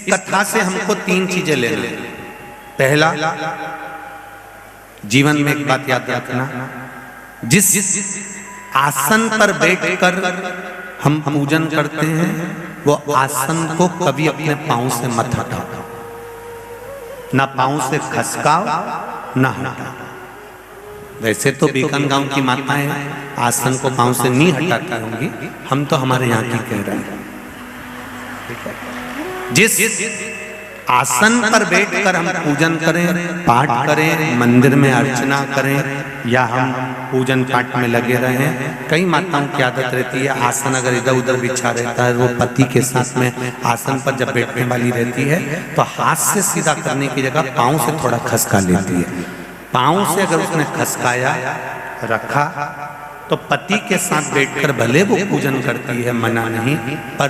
कथा से हमको 3 चीजें लेना। पहला, जीवन में एक बात याद रखना, जिस आसन पर बैठकर हम पूजन करते हैं वो आसन को कभी अपने पांव से मत हटाओ, ना पांव से खसकाओ ना हटाओ। वैसे तो बीकान गांव की माताएं आसन को पांव से नहीं हटाती होंगी, हम तो हमारे यहाँ की कह रहे हैं। जिस आसन पर बैठकर हम पूजन करें, पाठ करें, मंदिर में अर्चना करें या हम पूजन पाठ में लगे रहें, कई माताओं की आदत रहती है आसन अगर इधर उधर बिछा रहता है, वो पति के साथ में आसन पर जब बैठने वाली रहती है तो हाथ से सीधा करने की जगह पांव से थोड़ा खसका लेती है। पांव से अगर उसने खसकाया रखा तो पति के साथ बैठकर भले वो पूजन करती है, मना नहीं, पर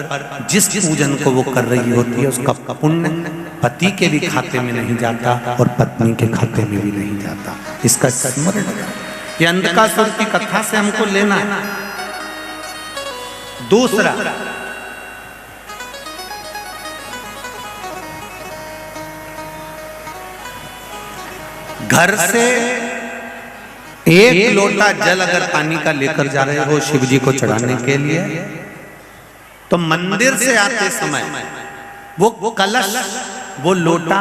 जिस पूजन को वो कर रही होती है उसका पुण्य पति के भी खाते में नहीं जाता और पत्नी के खाते में भी नहीं जाता। इसका स्मरण ये अंधकासुर की कथा से हमको लेना है। दूसरा, घर से 1 लोटा जल अगर पानी का लेकर जा रहे हो शिव जी को चढ़ाने के लिए, तो मंदिर से आते समय वो कलश, वो लोटा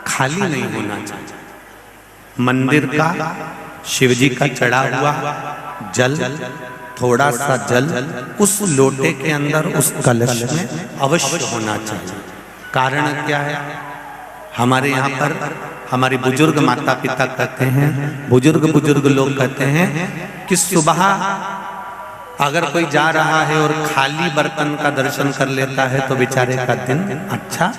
खाली नहीं होना चाहिए। मंदिर का, शिव जी का चढ़ा हुआ जल, थोड़ा सा जल उस लोटे के अंदर, उस कलश में अवश्य होना चाहिए। कारण क्या है? हमारे यहाँ पर हमारे बुजुर्ग माता पिता कहते हैं, बुजुर्ग लोग कहते हैं कि सुबह अगर कोई जा रहा है और खाली बर्तन का दर्शन कर लेता है तो बेचारे का दिन अच्छा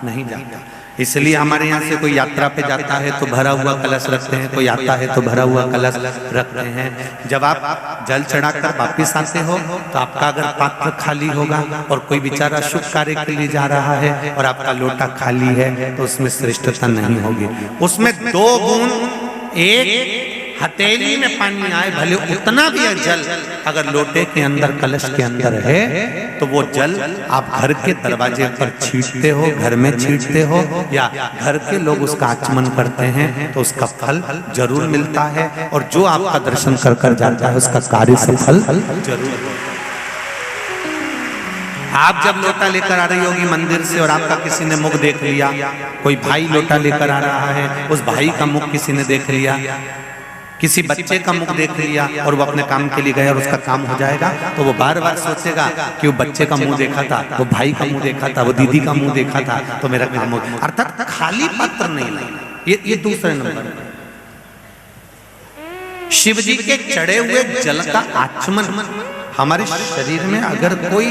नहीं जाता। इसलिए हमारे यहाँ से कोई यात्रा पे जाता है तो भरा हुआ कलश रखते हैं, कोई आता है तो भरा हुआ कलश रखते हैं। जब आप जल चढ़ाकर वापिस आते हो तो आपका अगर पात्र खाली होगा और कोई बेचारा शुभ कार्य के लिए जा रहा है और आपका लोटा खाली है तो उसमें श्रेष्ठता नहीं होगी। उसमें 2 बूंद एक हथेली में पानी आए, भले उतना भी जल अगर लोटे के अंदर, कलश के अंदर है तो वो जल आप घर के दरवाजे पर छींटते हो, घर में छींटते हो या घर के लोग उसका आचमन करते हैं तो उसका फल जरूर मिलता है। और जो आपका दर्शन कर कर जाता है उसका कार्य सफल जरूर। आप जब लोटा लेकर आ रही होगी मंदिर से और आपका किसी ने मुख देख लिया, कोई भाई लोटा लेकर आ रहा है, उस भाई का मुख किसी ने देख लिया, किसी बच्चे का मुख देख लिया और वो अपने काम के लिए गया और उसका काम हो जाएगा, तो वो बार बार सोचेगा कि वो बच्चे का मुंह देखा था, वो भाई का मुंह देखा था, वो दीदी का मुंह देखा था तो मेरा काम हो गया। अर्थात खाली पात्र नहीं लेना। ये दूसरे नंबर। शिव जी के चढ़े हुए जल का आचमन, हमारे शरीर में अगर कोई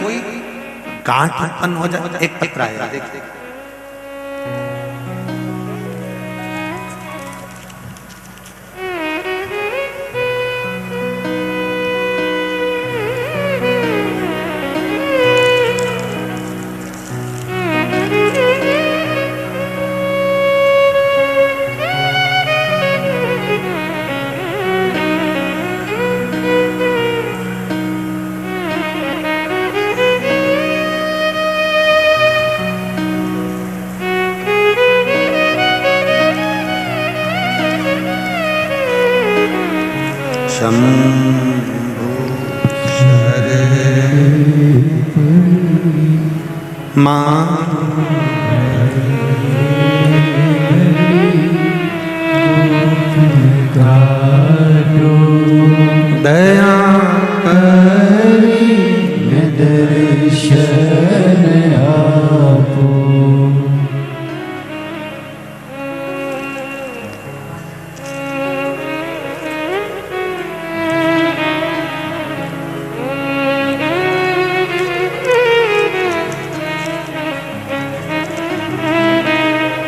गांठ उत्पन्न हो जाए, एक पत्र आएगा देखिए,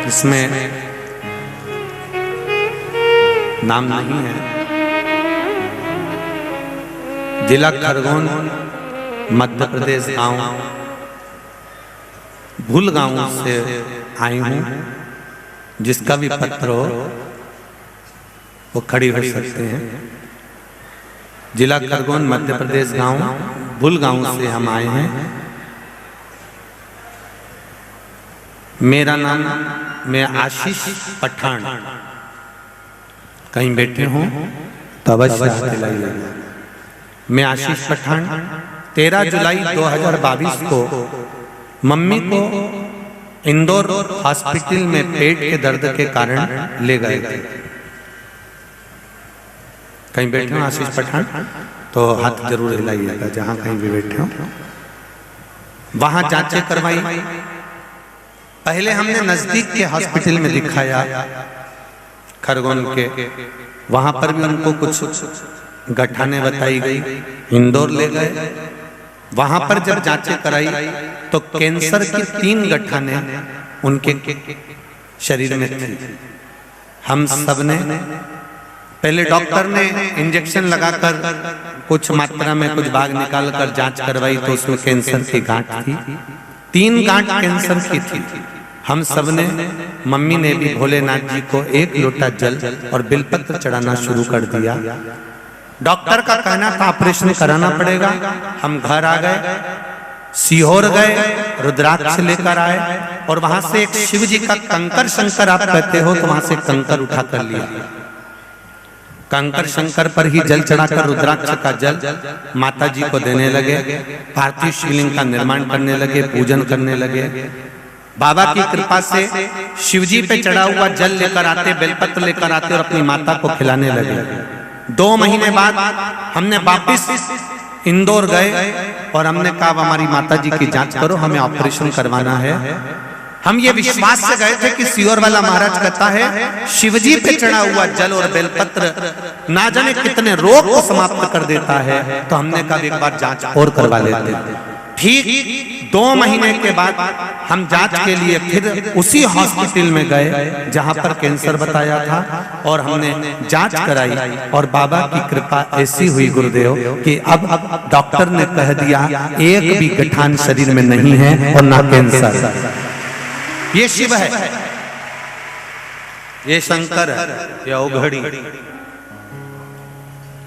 इसमें नाम नहीं है। जिला खरगोन, मध्य प्रदेश गांव भूल गांव से आई हूं। जिसका भी पत्र हो वो खड़ी हो सकते हैं। जिला खरगोन, मध्य प्रदेश गांव भूल गांव से हम आए हैं। मेरा नाम मैं आशीष पठान, कहीं बैठे हों तो अवश्य हाथ हिलाइए। मैं आशीष पठान 13 जुलाई 2022 को मम्मी को इंदौर हॉस्पिटल में पेट के दर्द के कारण ले गए थे। कहीं बैठे हो आशीष पठान तो हाथ जरूर हिलाइएगा, जहां कहीं भी बैठे हो। वहां जांचें करवाई। पहले हमने नजदीक के हॉस्पिटल में दिखाया खरगोन के, वहां पर भी उनको कुछ गठाने बताई गई। इंदौर ले गए, वहां पर जब जांचें कराई तो कैंसर की 3 गठाने उनके शरीर में थी। हम सब ने पहले डॉक्टर ने इंजेक्शन लगाकर कुछ मात्रा में कुछ भाग निकाल कर जांच करवाई तो उसमें कैंसर की गांठ थी। 3 गांठ कैंसर की थी। हम सब ने, मम्मी ने भी भोलेनाथ जी को 1 लोटा जल और बिलपत्र चढ़ाना शुरू कर दिया। डॉक्टर का कहना था ऑपरेशन कराना पड़ेगा। हम घर आ गए, सीहोर गए, रुद्राक्ष लेकर आए और वहां से एक शिव जी का कंकर शंकर आप कहते हो तो वहां से कंकर उठा कर लिया। कंकर शंकर पर ही जल चढ़ाकर रुद्राक्ष का जल माता जी को देने लगे। पार्थिव शिवलिंग का निर्माण करने लगे, पूजन करने लगे। बाबा की कृपा से शिवजी पे चढ़ा हुआ जल लेकर आते, बेलपत्र लेकर आते और अपनी माता को खिलाने लगे। 2 महीने बाद हमने वापिस इंदौर गए और हमने कहा हमारी माता जी की जांच करो, हमें ऑपरेशन करवाना है। हम ये विश्वास से गए थे कि सीहोर वाला महाराज कहता है शिवजी पे चढ़ा हुआ जल और बेलपत्र ना जाने कितने रोग को समाप्त कर देता है, तो हमने कहा एक बार जांच और करवा लेते हैं। ठीक 2 महीने के बाद हम जांच के लिए फिर उसी हॉस्पिटल में गए जहां पर कैंसर बताया था और हमने जांच कराई और बाबा की कृपा ऐसी हुई गुरुदेव कि अब डॉक्टर ने कह दिया एक भी गठान शरीर में नहीं है और ना कैंसर। ये शिव है, ये शंकर है, ये औघड़ी।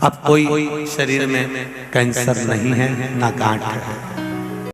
अब कोई शरीर में कैंसर नहीं है, ना गांठ है।